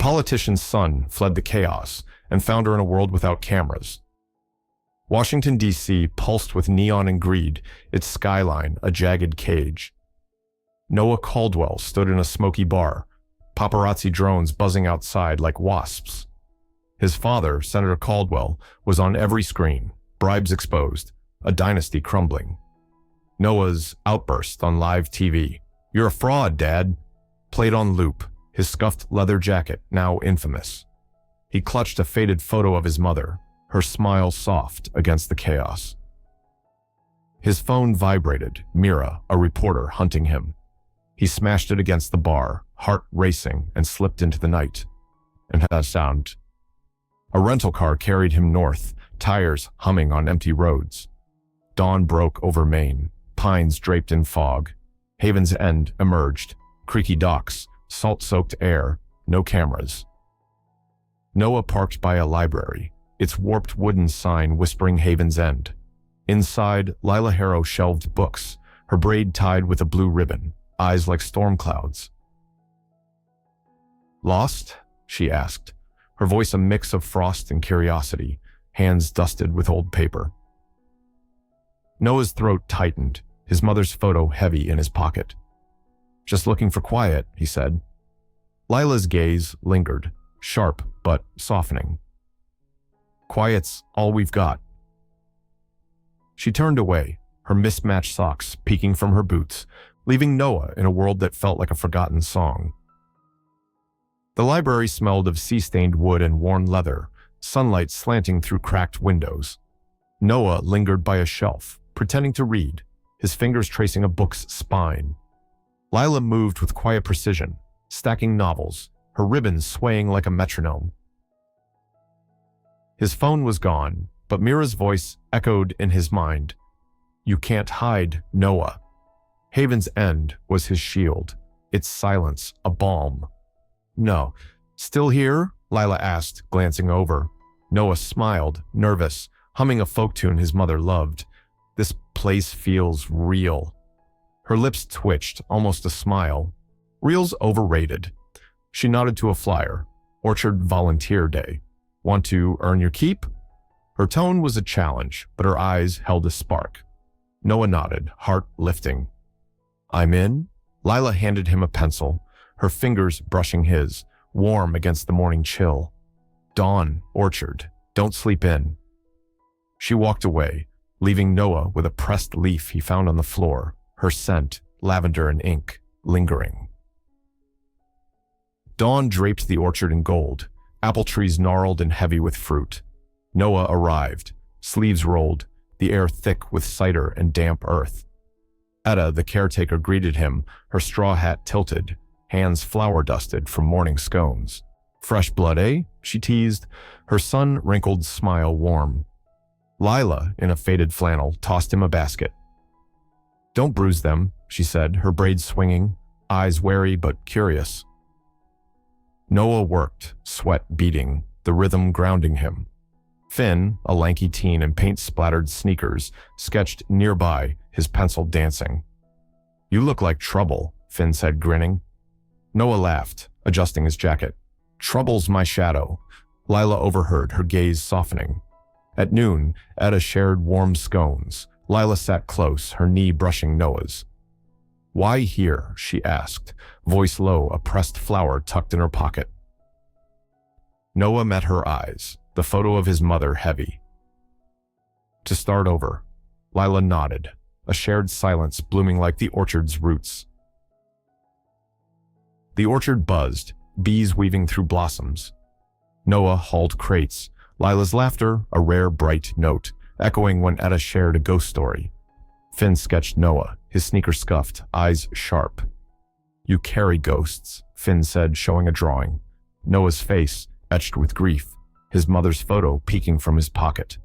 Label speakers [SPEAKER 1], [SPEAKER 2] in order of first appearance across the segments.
[SPEAKER 1] politician's son fled the chaos and found her in a world without cameras. Washington, D.C. pulsed with neon and greed, its skyline a jagged cage. Noah Caldwell stood in a smoky bar, paparazzi drones buzzing outside like wasps. His father, Senator Caldwell, was on every screen, bribes exposed, a dynasty crumbling. Noah's outburst on live TV, "You're a fraud, Dad," played on loop, his scuffed leather jacket now infamous. He clutched a faded photo of his mother, her smile soft against the chaos. His phone vibrated, Mira, a reporter, hunting him. He smashed it against the bar, heart racing, and slipped into the night. And had a sound. A rental car carried him north, tires humming on empty roads. Dawn broke over Maine, pines draped in fog. Haven's End emerged, creaky docks, salt-soaked air, no cameras. Noah parked by a library, its warped wooden sign whispering Haven's End. Inside, Lila Harrow shelved books, her braid tied with a blue ribbon, eyes like storm clouds. "Lost?" she asked, her voice a mix of frost and curiosity, hands dusted with old paper. Noah's throat tightened, his mother's photo heavy in his pocket. "Just looking for quiet," he said. Lila's gaze lingered, sharp but softening. "Quiet's all we've got." She turned away, her mismatched socks peeking from her boots, leaving Noah in a world that felt like a forgotten song. The library smelled of sea-stained wood and worn leather, sunlight slanting through cracked windows. Noah lingered by a shelf, pretending to read, his fingers tracing a book's spine. Lila moved with quiet precision, stacking novels, her ribbons swaying like a metronome. His phone was gone, but Mira's voice echoed in his mind. "You can't hide, Noah." Haven's End was his shield, its silence a balm. "No. Still here?" Lila asked, glancing over. Noah smiled, nervous, humming a folk tune his mother loved. "This place feels real." Her lips twitched, almost a smile. "Real's overrated." She nodded to a flyer. "Orchard Volunteer Day. Want to earn your keep?" Her tone was a challenge, but her eyes held a spark. Noah nodded, heart lifting. "I'm in." Lila handed him a pencil, her fingers brushing his, warm against the morning chill. "Dawn, Orchard. Don't sleep in." She walked away, leaving Noah with a pressed leaf he found on the floor, her scent, lavender and ink, lingering. Dawn draped the orchard in gold, apple trees gnarled and heavy with fruit. Noah arrived, sleeves rolled, the air thick with cider and damp earth. Etta, the caretaker, greeted him, her straw hat tilted, hands flour-dusted from morning scones. "Fresh blood, eh?" she teased, her sun-wrinkled smile warm. Lila, in a faded flannel, tossed him a basket. "Don't bruise them," she said, her braids swinging, eyes wary but curious. Noah worked, sweat beading, the rhythm grounding him. Finn, a lanky teen in paint-splattered sneakers, sketched nearby, his pencil dancing. "You look like trouble," Finn said, grinning. Noah laughed, adjusting his jacket. "Trouble's my shadow." Lila overheard, her gaze softening. At noon, Etta shared warm scones. Lila sat close, her knee brushing Noah's. "Why here?" she asked, voice low, a pressed flower tucked in her pocket. Noah met her eyes, the photo of his mother heavy. "To start over." Lila nodded, a shared silence blooming like the orchard's roots. The orchard buzzed, bees weaving through blossoms. Noah hauled crates, Lila's laughter a rare bright note, echoing when Etta shared a ghost story. Finn sketched Noah, his sneakers scuffed, eyes sharp. "You carry ghosts," Finn said, showing a drawing. Noah's face, etched with grief, his mother's photo peeking from his pocket.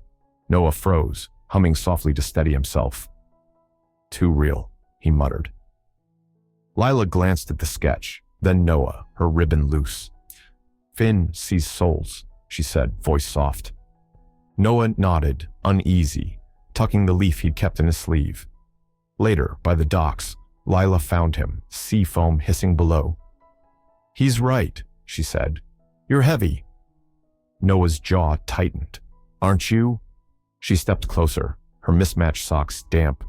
[SPEAKER 1] Noah froze, humming softly to steady himself. "Too real," he muttered. Lila glanced at the sketch, then Noah, her ribbon loose. "Finn sees souls," she said, voice soft. Noah nodded, uneasy, tucking the leaf he'd kept in his sleeve. Later, by the docks, Lila found him, sea foam hissing below. "He's right," she said. You're heavy. Noah's jaw tightened. Aren't you? She stepped closer, her mismatched socks damp.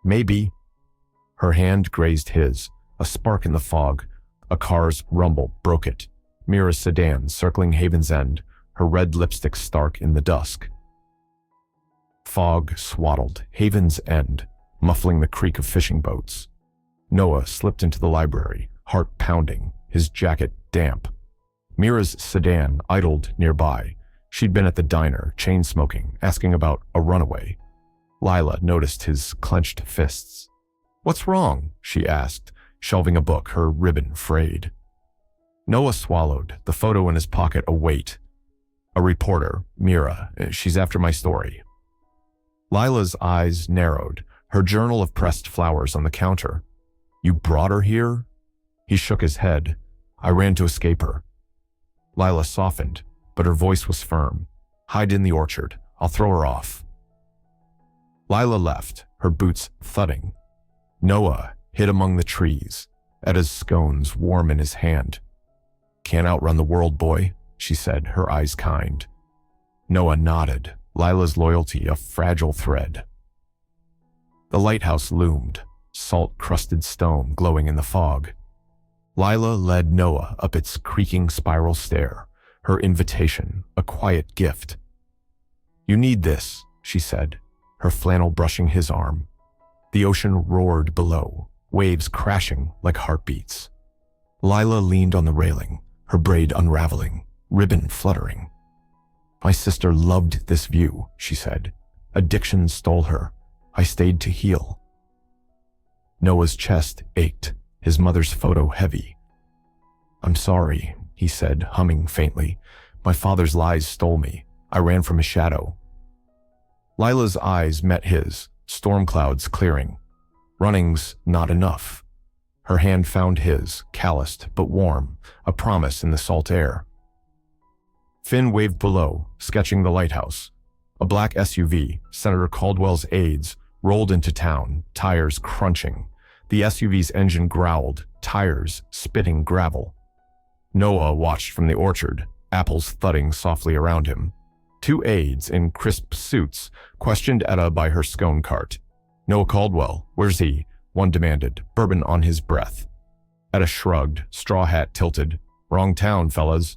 [SPEAKER 1] Maybe. Her hand grazed his, a spark in the fog. A car's rumble broke it. Mira's sedan circling Haven's End, her red lipstick stark in the dusk. Fog swaddled Haven's End, muffling the creak of fishing boats. Noah slipped into the library, heart pounding, his jacket damp. Mira's sedan idled nearby. She'd been at the diner, chain-smoking, asking about a runaway. Lila noticed his clenched fists. "What's wrong?" she asked, shelving a book, her ribbon frayed. Noah swallowed, the photo in his pocket a weight. "A reporter, Mira. She's after my story." Lila's eyes narrowed, her journal of pressed flowers on the counter. "You brought her here?" He shook his head. "I ran to escape her." Lila softened, but her voice was firm. "Hide in the orchard. I'll throw her off." Lila left, her boots thudding. Noah hid among the trees, Etta's scones warm in his hand. "Can't outrun the world, boy," she said, her eyes kind. Noah nodded, Lila's loyalty a fragile thread. The lighthouse loomed, salt-crusted stone glowing in the fog. Lila led Noah up its creaking spiral stair, her invitation, a quiet gift. "You need this," she said, her flannel brushing his arm. The ocean roared below, waves crashing like heartbeats. Lila leaned on the railing, her braid unraveling, ribbon fluttering. "My sister loved this view," she said. "Addiction stole her. I stayed to heal." Noah's chest ached, his mother's photo heavy. "I'm sorry," he said, humming faintly. "My father's lies stole me. I ran from his shadow." Lila's eyes met his, storm clouds clearing. Running's not enough. Her hand found his, calloused but warm, a promise in the salt air. Finn waved below, sketching the lighthouse. A black SUV, Senator Caldwell's aides, rolled into town, tires crunching. The SUV's engine growled, tires spitting gravel. Noah watched from the orchard, apples thudding softly around him. Two aides in crisp suits questioned Etta by her scone cart. "Noah Caldwell, where's he?" one demanded, bourbon on his breath. Etta shrugged, straw hat tilted. "Wrong town, fellas."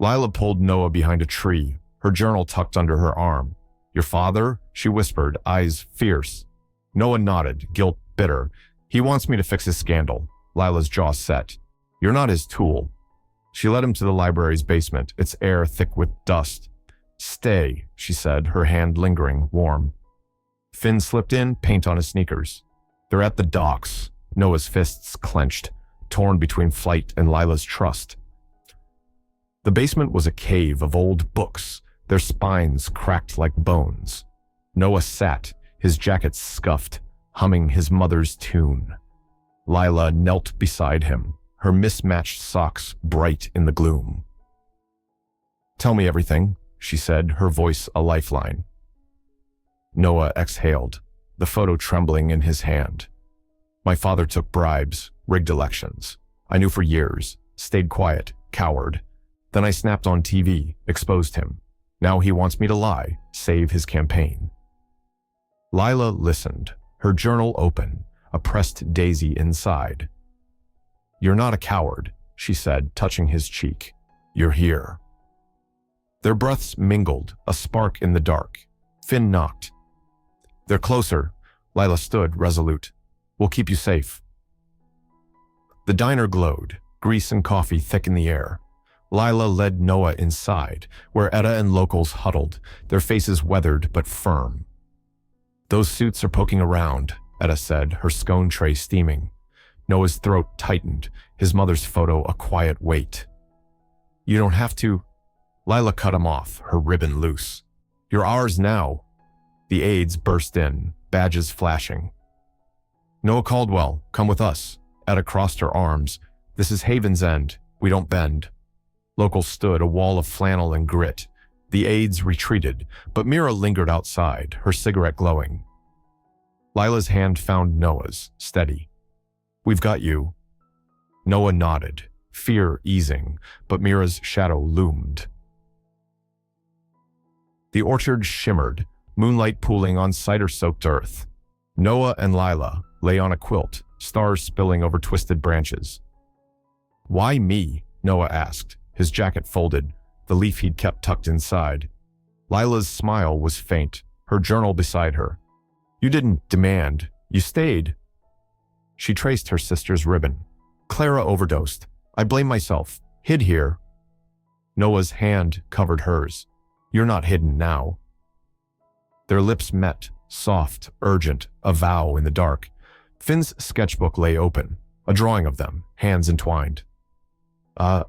[SPEAKER 1] Lila pulled Noah behind a tree, her journal tucked under her arm. "Your father?" she whispered, eyes fierce. Noah nodded, guilt bitter. "He wants me to fix his scandal." Lila's jaw set. "You're not his tool." She led him to the library's basement, its air thick with dust. "Stay," she said, her hand lingering, warm. Finn slipped in, paint on his sneakers. "They're at the docks." Noah's fists clenched, torn between flight and Lila's trust. The basement was a cave of old books, their spines cracked like bones. Noah sat, his jacket scuffed, humming his mother's tune. Lila knelt beside him, her mismatched socks bright in the gloom. "Tell me everything," she said, her voice a lifeline. Noah exhaled, the photo trembling in his hand. "My father took bribes, rigged elections. I knew for years, stayed quiet, coward. Then I snapped on TV, exposed him. Now he wants me to lie, save his campaign." Lila listened, her journal open, a pressed daisy inside. "You're not a coward," she said, touching his cheek. "You're here." Their breaths mingled, a spark in the dark. Finn knocked. "They're closer." Lila stood, resolute. "We'll keep you safe." The diner glowed, grease and coffee thick in the air. Lila led Noah inside, where Etta and locals huddled, their faces weathered but firm. "Those suits are poking around," Etta said, her scone tray steaming. Noah's throat tightened, his mother's photo a quiet weight. "You don't have to." Lila cut him off, her ribbon loose. "You're ours now." The aides burst in, badges flashing. "Noah Caldwell, come with us." Etta crossed her arms. "This is Haven's End. We don't bend." Locals stood, a wall of flannel and grit. The aides retreated, but Mira lingered outside, her cigarette glowing. Lila's hand found Noah's, steady. "We've got you." Noah nodded, fear easing, but Mira's shadow loomed. The orchard shimmered, moonlight pooling on cider-soaked earth. Noah and Lila lay on a quilt, stars spilling over twisted branches. "Why me?" Noah asked, his jacket folded, the leaf he'd kept tucked inside. Lila's smile was faint, her journal beside her. "You didn't demand. You stayed." She traced her sister's ribbon. "Clara overdosed. I blame myself. Hid here." Noah's hand covered hers. "You're not hidden now." Their lips met, soft, urgent, a vow in the dark. Finn's sketchbook lay open, a drawing of them, hands entwined. A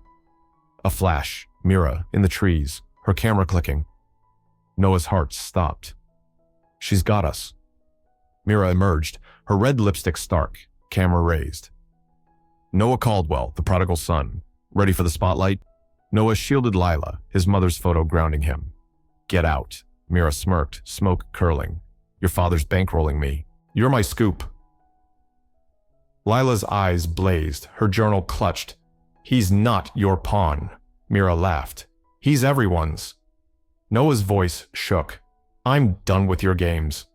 [SPEAKER 1] flash, Mira, in the trees, her camera clicking. Noah's heart stopped. "She's got us." Mira emerged, her red lipstick stark, camera raised. Noah Caldwell, the prodigal son, ready for the spotlight? Noah shielded Lila, his mother's photo grounding him. "Get out," Mira smirked, smoke curling. "Your father's bankrolling me. You're my scoop." Lila's eyes blazed, her journal clutched. "He's not your pawn," Mira laughed. "He's everyone's." Noah's voice shook. "I'm done with your games."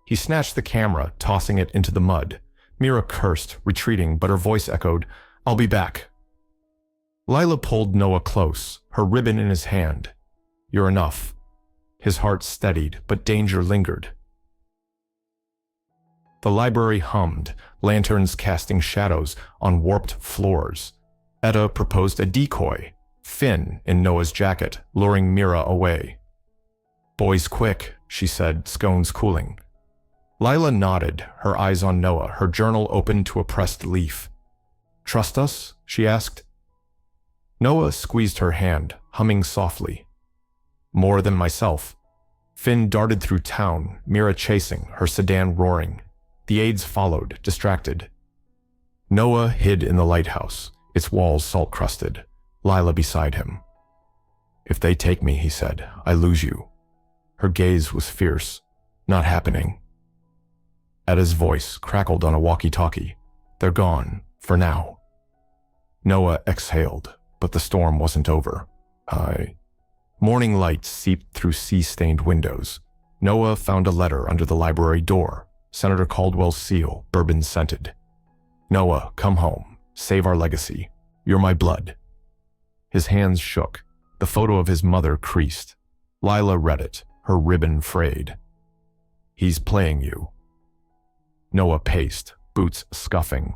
[SPEAKER 1] He snatched the camera, tossing it into the mud. Mira cursed, retreating, but her voice echoed, "I'll be back." Lila pulled Noah close, her ribbon in his hand. "You're enough." His heart steadied, but danger lingered. The library hummed, lanterns casting shadows on warped floors. Etta proposed a decoy, Finn in Noah's jacket, luring Mira away. "Boys quick," she said, scones cooling. Lila nodded, her eyes on Noah, her journal open to a pressed leaf. "Trust us?" she asked. Noah squeezed her hand, humming softly. "More than myself." Finn darted through town, Mira chasing, her sedan roaring. The aides followed, distracted. Noah hid in the lighthouse, its walls salt-crusted, Lila beside him. "If they take me," he said, "I lose you." Her gaze was fierce. "Not happening." Etta's voice crackled on a walkie-talkie. "They're gone, for now." Noah exhaled, but the storm wasn't over. Morning light seeped through sea-stained windows. Noah found a letter under the library door, Senator Caldwell's seal, bourbon-scented. "Noah, come home. Save our legacy. You're my blood." His hands shook. The photo of his mother creased. Lila read it, her ribbon frayed. "He's playing you." Noah paced, boots scuffing.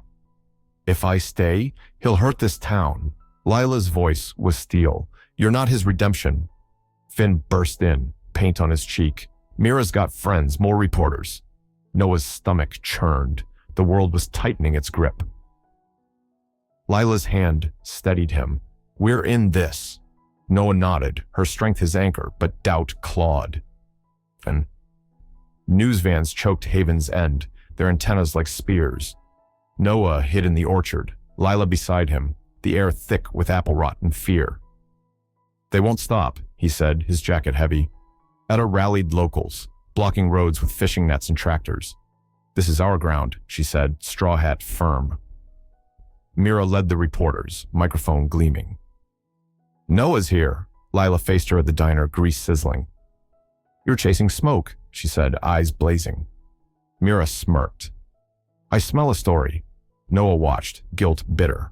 [SPEAKER 1] "If I stay, he'll hurt this town." Lila's voice was steel. "You're not his redemption." Finn burst in, paint on his cheek. "Mira's got friends, more reporters." Noah's stomach churned. The world was tightening its grip. Lila's hand steadied him. "We're in this." Noah nodded, her strength his anchor, but doubt clawed. And news vans choked Haven's End, their antennas like spears. Noah hid in the orchard, Lila beside him, the air thick with apple rot and fear. "They won't stop," he said, his jacket heavy. Etta rallied locals, blocking roads with fishing nets and tractors. "This is our ground," she said, straw hat firm. Mira led the reporters, microphone gleaming. "Noah's here." Lila faced her at the diner, grease sizzling. "You're chasing smoke," she said, eyes blazing. Mira smirked. "I smell a story." Noah watched, guilt bitter.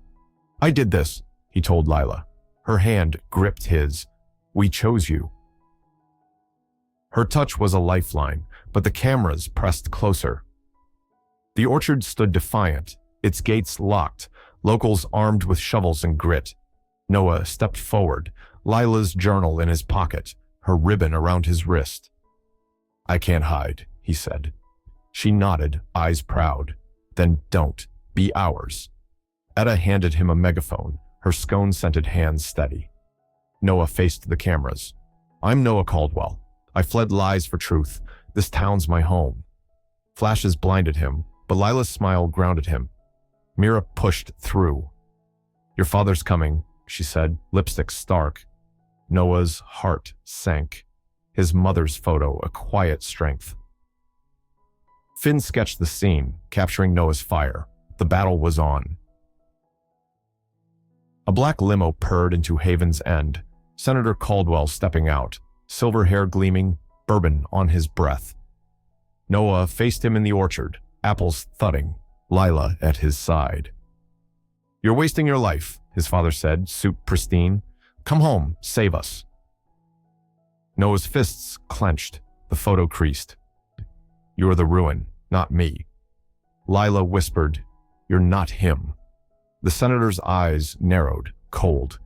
[SPEAKER 1] "I did this," he told Lila. Her hand gripped his. "We chose you." Her touch was a lifeline, but the cameras pressed closer. The orchard stood defiant, its gates locked, locals armed with shovels and grit. Noah stepped forward, Lila's journal in his pocket, her ribbon around his wrist. "I can't hide," he said. She nodded, eyes proud. "Then don't. Be ours." Etta handed him a megaphone, her scone-scented hands steady. Noah faced the cameras. "I'm Noah Caldwell. I fled lies for truth. This town's my home." Flashes blinded him, but Lila's smile grounded him. Mira pushed through. "Your father's coming," she said, lipstick stark. Noah's heart sank. His mother's photo, a quiet strength. Finn sketched the scene, capturing Noah's fire. The battle was on. A black limo purred into Haven's End, Senator Caldwell stepping out, silver hair gleaming, bourbon on his breath. Noah faced him in the orchard, apples thudding, Lila at his side. "You're wasting your life," his father said, suit pristine. "Come home, save us." Noah's fists clenched, the photo creased. "You're the ruin, not me." Lila whispered, "You're not him." The senator's eyes narrowed, cold.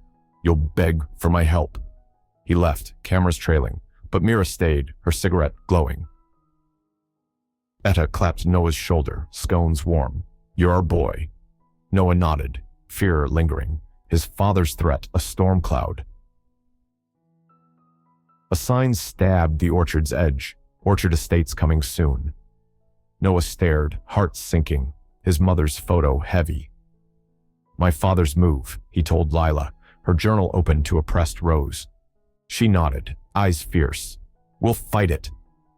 [SPEAKER 1] "You'll beg for my help." He left, cameras trailing, but Mira stayed, her cigarette glowing. Etta clapped Noah's shoulder, scones warm. "You're our boy." Noah nodded, fear lingering, his father's threat a storm cloud. A sign stabbed the orchard's edge, "Orchard Estates coming soon." Noah stared, heart sinking, his mother's photo heavy. "My father's move," he told Lila, her journal open to a pressed rose. She nodded, eyes fierce. "We'll fight it."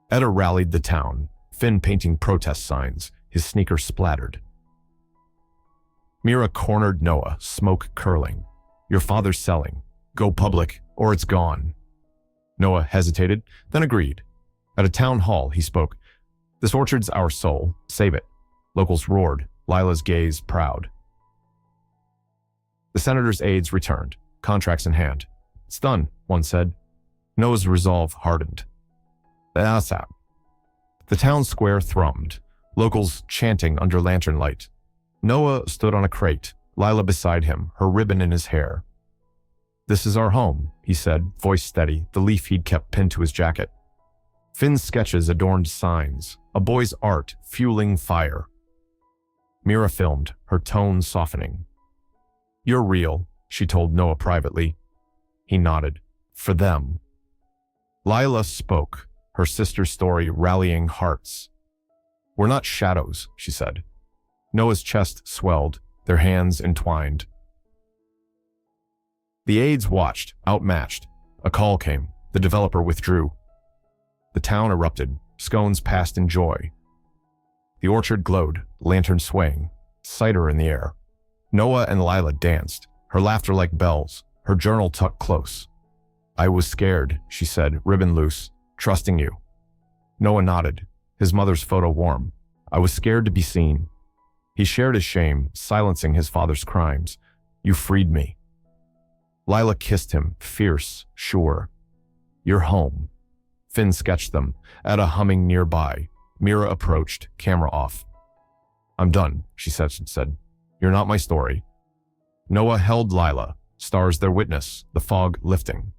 [SPEAKER 1] Etta rallied the town, Finn painting protest signs, his sneaker splattered. Mira cornered Noah, smoke curling. "Your father's selling. Go public, or it's gone." Noah hesitated, then agreed. At a town hall, he spoke. "This orchard's our soul. Save it." Locals roared, Lila's gaze proud. The senator's aides returned, contracts in hand. "It's done," one said. Noah's resolve hardened. "ASAP." The town square thrummed, locals chanting under lantern light. Noah stood on a crate, Lila beside him, her ribbon in his hair. "This is our home," he said, voice steady, the leaf he'd kept pinned to his jacket. Finn's sketches adorned signs, a boy's art fueling fire. Mira filmed, her tone softening. "You're real," she told Noah privately. He nodded. "For them." Lila spoke, her sister's story rallying hearts. "We're not shadows," she said. Noah's chest swelled, their hands entwined. The aides watched, outmatched. A call came. The developer withdrew. The town erupted, scones passed in joy. The orchard glowed, lantern swaying, cider in the air. Noah and Lila danced, her laughter like bells, her journal tucked close. "I was scared," she said, ribbon loose, "trusting you." Noah nodded, his mother's photo warm. "I was scared to be seen." He shared his shame, silencing his father's crimes. "You freed me." Lila kissed him, fierce, sure. "You're home." Finn sketched them, Etta humming nearby. Mira approached, camera off. "I'm done," she said. "You're not my story." Noah held Lila, stars their witness, the fog lifting.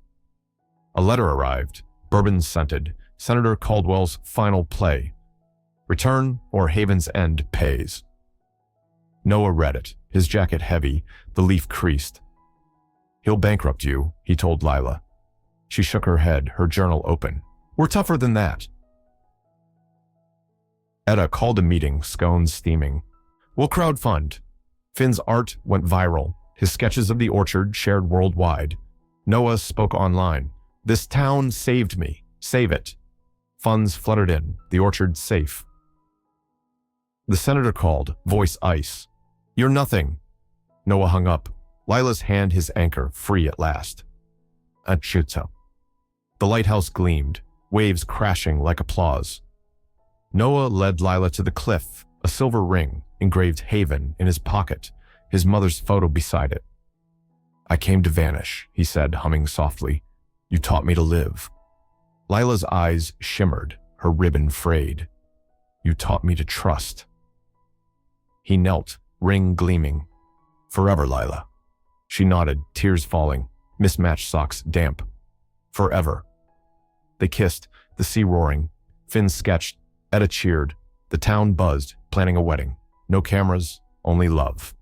[SPEAKER 1] A letter arrived, bourbon-scented, Senator Caldwell's final play. "Return or Haven's End pays." Noah read it, his jacket heavy, the leaf creased. "He'll bankrupt you," he told Lila. She shook her head, her journal open. "We're tougher than that." Etta called a meeting, scones steaming. "We'll crowdfund." Finn's art went viral, his sketches of the orchard shared worldwide. Noah spoke online. "This town saved me. Save it." Funds fluttered in, the orchard safe. The senator called, voice ice. "You're nothing." Noah hung up. Lila's hand his anchor, free at last. Achuta. The lighthouse gleamed, waves crashing like applause. Noah led Lila to the cliff, a silver ring, engraved Haven, in his pocket, his mother's photo beside it. "I came to vanish," he said, humming softly. "You taught me to live." Lila's eyes shimmered, her ribbon frayed. "You taught me to trust." He knelt, ring gleaming. "Forever, Lila." She nodded, tears falling, mismatched socks damp. "Forever." They kissed, the sea roaring. Finn sketched, Etta cheered. The town buzzed, planning a wedding. No cameras, only love.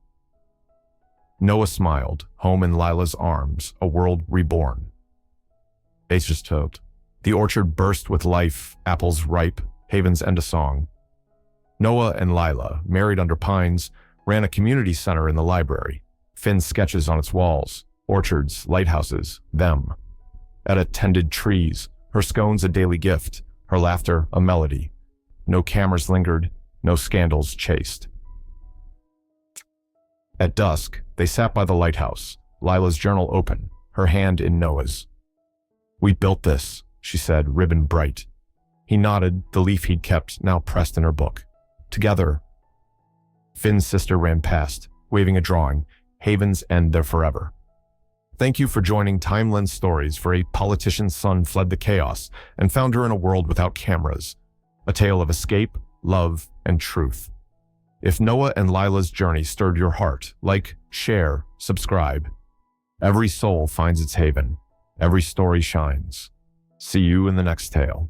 [SPEAKER 1] Noah smiled, home in Lila's arms, a world reborn. Aces told. The orchard burst with life, apples ripe, Haven's End a song. Noah and Lila, married under pines, ran a community center in the library. Finn's sketches on its walls, orchards, lighthouses, them. Etta tended trees, her scones a daily gift, her laughter a melody. No cameras lingered, no scandals chased. At dusk, they sat by the lighthouse, Lila's journal open, her hand in Noah's. "We built this," she said, ribbon bright. He nodded, the leaf he'd kept now pressed in her book. "Together." Finn's sister ran past, waving a drawing, Havens End There Forever. Thank you for joining Time Lens Stories for a politician's son fled the chaos and found her in a world without cameras. A tale of escape, love, and truth. If Noah and Lila's journey stirred your heart, like, share, subscribe. Every soul finds its haven. Every story shines. See you in the next tale.